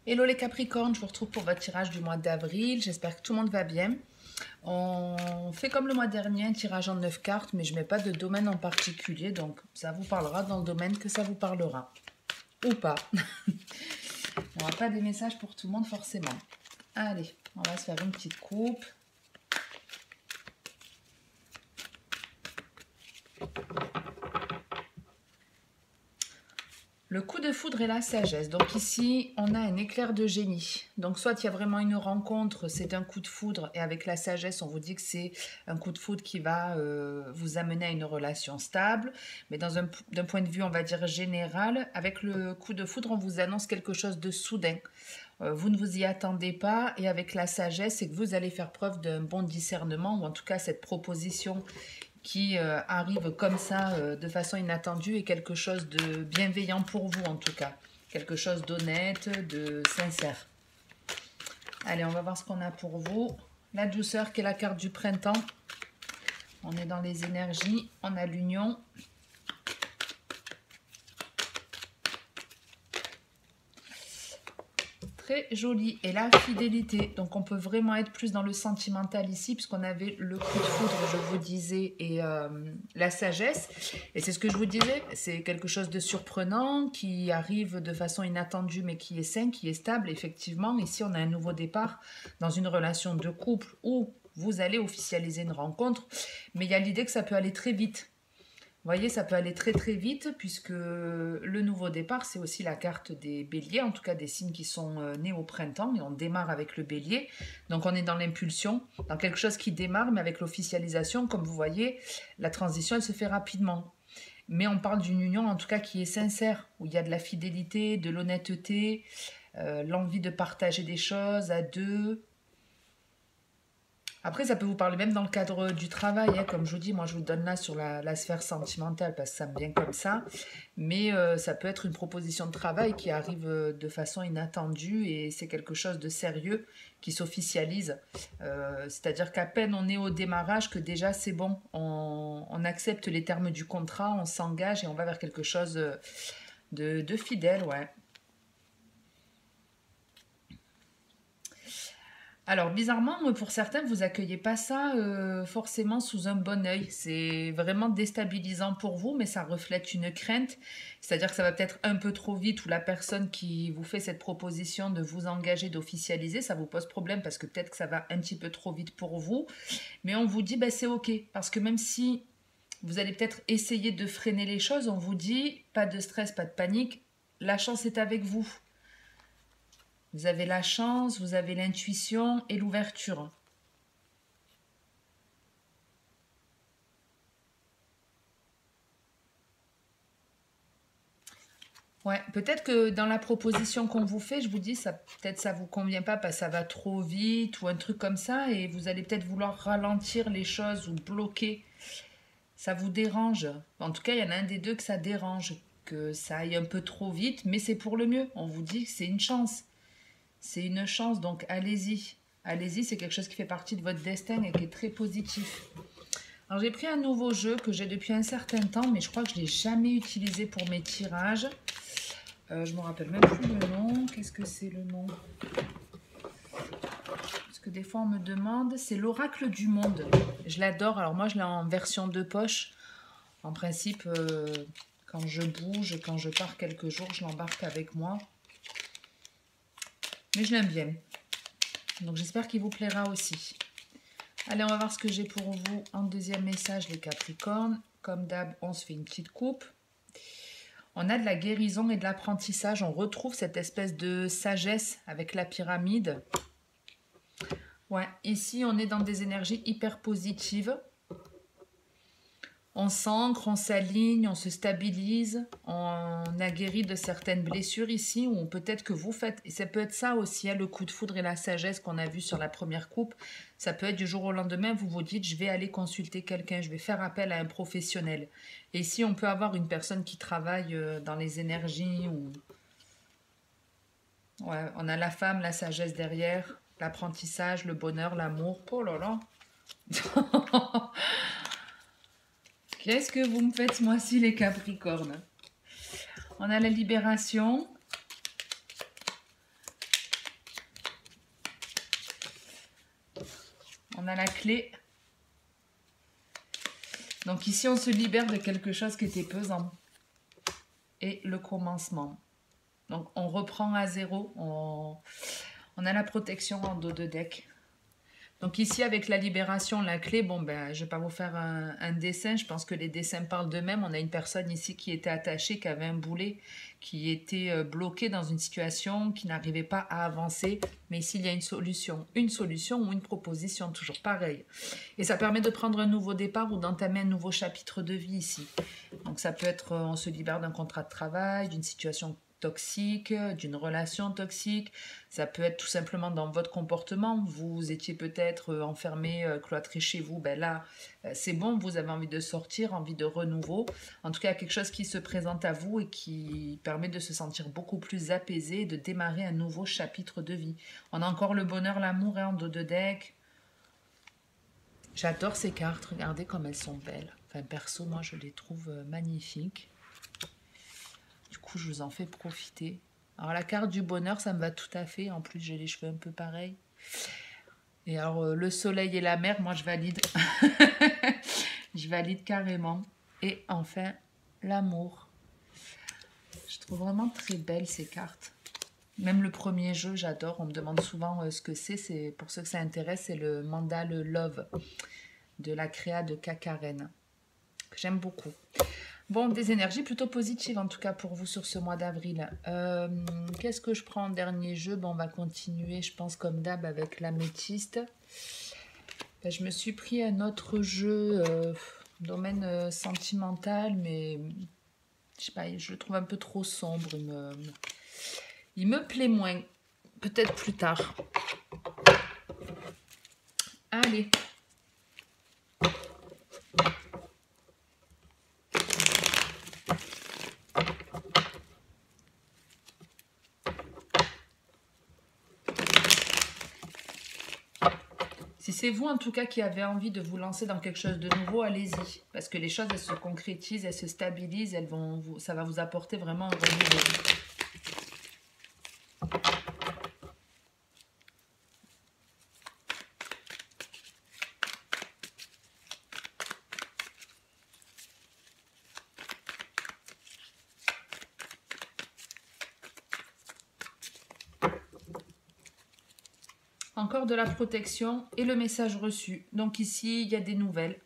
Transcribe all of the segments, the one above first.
Hello les Capricornes, je vous retrouve pour votre tirage du mois d'avril. J'espère que tout le monde va bien. On fait comme le mois dernier, un tirage en 9 cartes, mais je ne mets pas de domaine en particulier, donc ça vous parlera dans le domaine que ça vous parlera. Ou pas. On n'aura pas des messages pour tout le monde forcément. Allez, on va se faire une petite coupe. Le coup de foudre et la sagesse. Donc ici, on a un éclair de génie. Donc soit il y a vraiment une rencontre, c'est un coup de foudre. Et avec la sagesse, on vous dit que c'est un coup de foudre qui va vous amener à une relation stable. Mais d'un point de vue, on va dire général, avec le coup de foudre, on vous annonce quelque chose de soudain. Vous ne vous y attendez pas. Et avec la sagesse, c'est que vous allez faire preuve d'un bon discernement. Ou en tout cas, cette proposition qui arrive comme ça de façon inattendue est quelque chose de bienveillant pour vous en tout cas. Quelque chose d'honnête, de sincère. Allez, on va voir ce qu'on a pour vous. La douceur qui est la carte du printemps. On est dans les énergies, on a l'union. Très joli. Et la fidélité. Donc on peut vraiment être plus dans le sentimental ici, puisqu'on avait le coup de foudre, je vous disais, et la sagesse. Et c'est ce que je vous disais, c'est quelque chose de surprenant, qui arrive de façon inattendue, mais qui est sain, qui est stable. Effectivement, ici on a un nouveau départ dans une relation de couple où vous allez officialiser une rencontre. Mais il y a l'idée que ça peut aller très vite. Vous voyez, ça peut aller très très vite puisque le nouveau départ, c'est aussi la carte des béliers, en tout cas des signes qui sont nés au printemps, et on démarre avec le bélier. Donc on est dans l'impulsion, dans quelque chose qui démarre, mais avec l'officialisation, comme vous voyez, la transition, elle se fait rapidement. Mais on parle d'une union, en tout cas, qui est sincère, où il y a de la fidélité, de l'honnêteté, l'envie de partager des choses à deux. Après, ça peut vous parler même dans le cadre du travail, hein. Comme je vous dis, moi je vous donne là sur la sphère sentimentale parce que ça me vient comme ça. Mais ça peut être une proposition de travail qui arrive de façon inattendue et c'est quelque chose de sérieux qui s'officialise. C'est-à-dire qu'à peine on est au démarrage que déjà c'est bon, on accepte les termes du contrat, on s'engage et on va vers quelque chose de fidèle, ouais. Alors, bizarrement, pour certains, vous accueillez pas ça forcément sous un bon œil. C'est vraiment déstabilisant pour vous, mais ça reflète une crainte. C'est-à-dire que ça va peut-être un peu trop vite ou la personne qui vous fait cette proposition de vous engager, d'officialiser, ça vous pose problème parce que peut-être que ça va un petit peu trop vite pour vous. Mais on vous dit, ben, c'est OK. Parce que même si vous allez peut-être essayer de freiner les choses, on vous dit, pas de stress, pas de panique, la chance est avec vous. Vous avez la chance, vous avez l'intuition et l'ouverture. Ouais, peut-être que dans la proposition qu'on vous fait, je vous dis, ça peut-être ça vous convient pas parce que ça va trop vite ou un truc comme ça et vous allez peut-être vouloir ralentir les choses ou bloquer. Ça vous dérange. En tout cas, il y en a un des deux que ça dérange, que ça aille un peu trop vite, mais c'est pour le mieux. On vous dit que c'est une chance. C'est une chance, donc allez-y. Allez-y, c'est quelque chose qui fait partie de votre destin et qui est très positif. Alors j'ai pris un nouveau jeu que j'ai depuis un certain temps, mais je crois que je ne l'ai jamais utilisé pour mes tirages. Je ne me rappelle même plus le nom. Qu'est-ce que c'est le nom? Parce que des fois on me demande. C'est l'Oracle du Monde. Je l'adore. Alors moi je l'ai en version de poche. En principe, quand je bouge, quand je pars quelques jours, je l'embarque avec moi. Mais je l'aime bien. Donc j'espère qu'il vous plaira aussi. Allez, on va voir ce que j'ai pour vous en deuxième message, les Capricornes. Comme d'hab, on se fait une petite coupe. On a de la guérison et de l'apprentissage. On retrouve cette espèce de sagesse avec la pyramide. Ouais, ici, on est dans des énergies hyper positives. On s'ancre, on s'aligne, on se stabilise. On a guéri de certaines blessures ici, ou peut-être que vous faites... Et ça peut être ça aussi, hein, le coup de foudre et la sagesse qu'on a vu sur la première coupe. Ça peut être du jour au lendemain, vous vous dites, je vais aller consulter quelqu'un, je vais faire appel à un professionnel. Et ici, on peut avoir une personne qui travaille dans les énergies. Ouais, on a la femme, la sagesse derrière, l'apprentissage, le bonheur, l'amour. Oh là là. Qu'est-ce que vous me faites ce mois-ci, les Capricornes? On a la libération. On a la clé. Donc ici, on se libère de quelque chose qui était pesant. Et le commencement. Donc on reprend à zéro. On a la protection en dos de deck. Donc ici, avec la libération, la clé, bon, ben, je ne vais pas vous faire un dessin. Je pense que les dessins parlent d'eux-mêmes. On a une personne ici qui était attachée, qui avait un boulet, qui était bloquée dans une situation, qui n'arrivait pas à avancer. Mais ici, il y a une solution ou une proposition, toujours pareil. Et ça permet de prendre un nouveau départ ou d'entamer un nouveau chapitre de vie ici. Donc ça peut être, on se libère d'un contrat de travail, d'une situation toxique, d'une relation toxique. Ça peut être tout simplement dans votre comportement. Vous étiez peut-être enfermé, cloîtré chez vous. Ben là, c'est bon, vous avez envie de sortir, envie de renouveau. En tout cas, quelque chose qui se présente à vous et qui permet de se sentir beaucoup plus apaisé et de démarrer un nouveau chapitre de vie. On a encore le bonheur, l'amour en dos de deck. J'adore ces cartes. Regardez comme elles sont belles. Enfin, perso, moi, je les trouve magnifiques. Du coup, je vous en fais profiter. Alors, la carte du bonheur, ça me va tout à fait. En plus, j'ai les cheveux un peu pareils. Et alors, le soleil et la mer, moi, je valide. Je valide carrément. Et enfin, l'amour. Je trouve vraiment très belles ces cartes. Même le premier jeu, j'adore. On me demande souvent ce que c'est. C'est pour ceux que ça intéresse, c'est le Mandal Love de la créa de Kakaren. J'aime beaucoup. Bon, des énergies plutôt positives en tout cas pour vous sur ce mois d'avril. Qu'est-ce que je prends en dernier jeu? Bon, on va continuer, je pense, comme d'hab avec l'améthyste. Ben, je me suis pris un autre jeu, domaine sentimental, mais je sais pas, je le trouve un peu trop sombre. Il me plaît moins. Peut-être plus tard. Allez. Si c'est vous en tout cas qui avez envie de vous lancer dans quelque chose de nouveau, allez-y. Parce que les choses, elles se concrétisent, elles se stabilisent, ça va vous apporter vraiment un renouveau. Encore de la protection et le message reçu. Donc ici, il y a des nouvelles.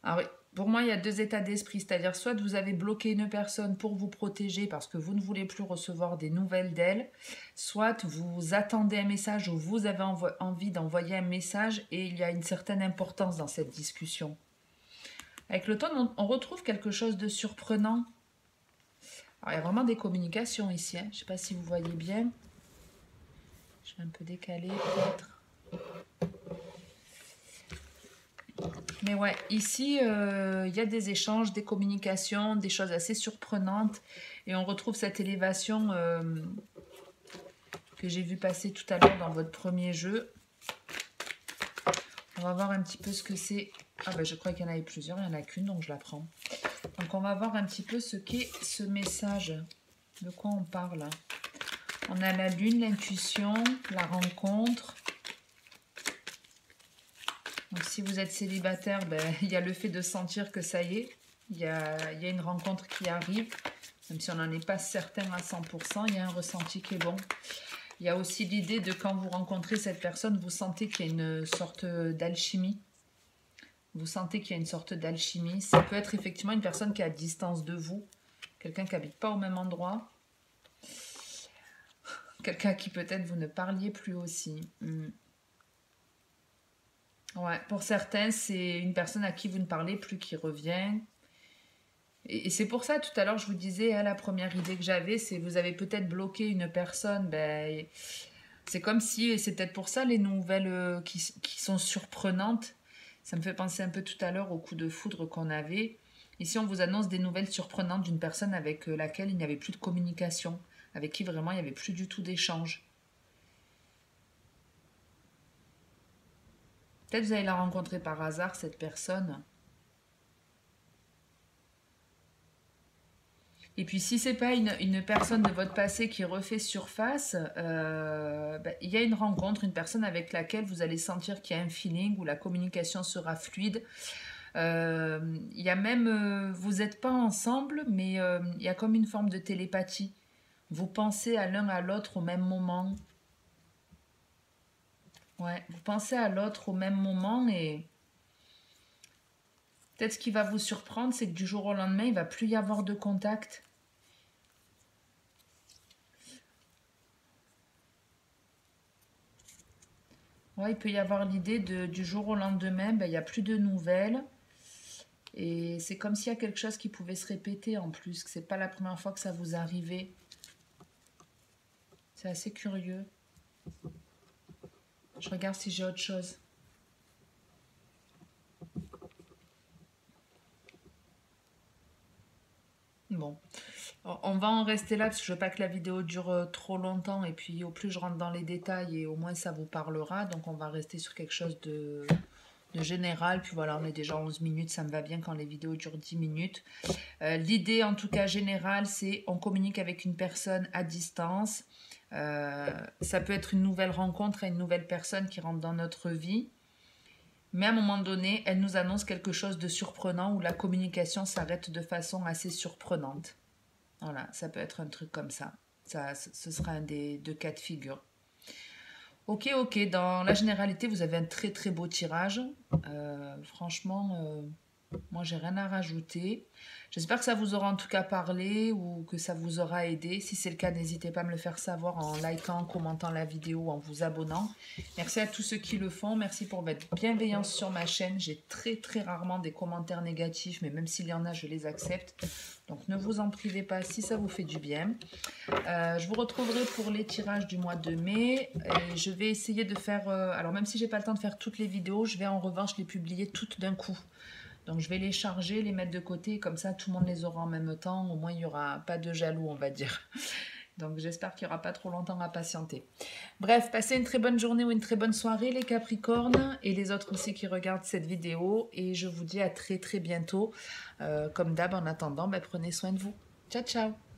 Alors, pour moi, il y a deux états d'esprit. C'est-à-dire, soit vous avez bloqué une personne pour vous protéger parce que vous ne voulez plus recevoir des nouvelles d'elle, soit vous attendez un message ou vous avez envie d'envoyer un message et il y a une certaine importance dans cette discussion. Avec l'automne, on retrouve quelque chose de surprenant. Alors, il y a vraiment des communications ici. Hein. Je ne sais pas si vous voyez bien. Je vais un peu décaler peut-être. Mais ouais, ici, il y a des échanges, des communications, des choses assez surprenantes. Et on retrouve cette élévation que j'ai vu passer tout à l'heure dans votre premier jeu. On va voir un petit peu ce que c'est. Ah ben je crois qu'il y en avait plusieurs, il n'y en a qu'une, donc je la prends. Donc on va voir un petit peu ce qu'est ce message. De quoi on parle? On a la lune, l'intuition, la rencontre. Donc si vous êtes célibataire, ben, il y a le fait de sentir que ça y est, il y a une rencontre qui arrive, même si on n'en est pas certain à 100%, il y a un ressenti qui est bon. Il y a aussi l'idée de quand vous rencontrez cette personne, vous sentez qu'il y a une sorte d'alchimie. Vous sentez qu'il y a une sorte d'alchimie. Ça peut être effectivement une personne qui est à distance de vous, quelqu'un qui n'habite pas au même endroit, quelqu'un à qui peut-être vous ne parliez plus aussi. Ouais, pour certains, c'est une personne à qui vous ne parlez plus qui revient. Et c'est pour ça, tout à l'heure, je vous disais, hein, la première idée que j'avais, c'est vous avez peut-être bloqué une personne. Ben, c'est comme si, et c'est peut-être pour ça les nouvelles qui sont surprenantes. Ça me fait penser un peu tout à l'heure au coup de foudre qu'on avait. Ici, on vous annonce des nouvelles surprenantes d'une personne avec laquelle il n'y avait plus de communication, avec qui vraiment il n'y avait plus du tout d'échange. Peut-être vous allez la rencontrer par hasard, cette personne. Et puis si c'est pas une personne de votre passé qui refait surface, il y a une rencontre, une personne avec laquelle vous allez sentir qu'il y a un feeling, où la communication sera fluide. Il y a même, vous n'êtes pas ensemble, mais il y a comme une forme de télépathie. Vous pensez à l'un à l'autre au même moment. Ouais, vous pensez à l'autre au même moment et peut-être ce qui va vous surprendre, c'est que du jour au lendemain, il va plus y avoir de contact. Ouais, il peut y avoir l'idée de du jour au lendemain, il n'y a plus de nouvelles. Et c'est comme s'il y a quelque chose qui pouvait se répéter en plus, que c'est pas la première fois que ça vous arrivait. C'est assez curieux. Je regarde si j'ai autre chose. Bon, on va en rester là parce que je veux pas que la vidéo dure trop longtemps et puis au plus je rentre dans les détails et au moins ça vous parlera. Donc on va rester sur quelque chose de général. Puis voilà, on est déjà 11 minutes, ça me va bien quand les vidéos durent 10 minutes. L'idée en tout cas générale, c'est on communique avec une personne à distance. Ça peut être une nouvelle rencontre et une nouvelle personne qui rentre dans notre vie. Mais à un moment donné, elle nous annonce quelque chose de surprenant où la communication s'arrête de façon assez surprenante. Voilà, ça peut être un truc comme ça. Ce sera un des deux cas de figure. Ok, ok, dans la généralité, vous avez un très très beau tirage. Franchement, moi j'ai rien à rajouter. J'espère que ça vous aura en tout cas parlé ou que ça vous aura aidé. Si c'est le cas, n'hésitez pas à me le faire savoir en likant, en commentant la vidéo, en vous abonnant. Merci à tous ceux qui le font. Merci pour votre bienveillance sur ma chaîne. J'ai très très rarement des commentaires négatifs, mais même s'il y en a, je les accepte. Donc ne vous en privez pas si ça vous fait du bien. Je vous retrouverai pour les tirages du mois de mai. Et je vais essayer de faire... alors même si j'ai pas le temps de faire toutes les vidéos, je vais en revanche les publier toutes d'un coup. Donc je vais les charger, les mettre de côté, comme ça tout le monde les aura en même temps. Au moins il n'y aura pas de jaloux, on va dire. Donc j'espère qu'il n'y aura pas trop longtemps à patienter. Bref, passez une très bonne journée ou une très bonne soirée les Capricornes et les autres aussi qui regardent cette vidéo. Et je vous dis à très très bientôt. Comme d'hab, en attendant, prenez soin de vous. Ciao ciao.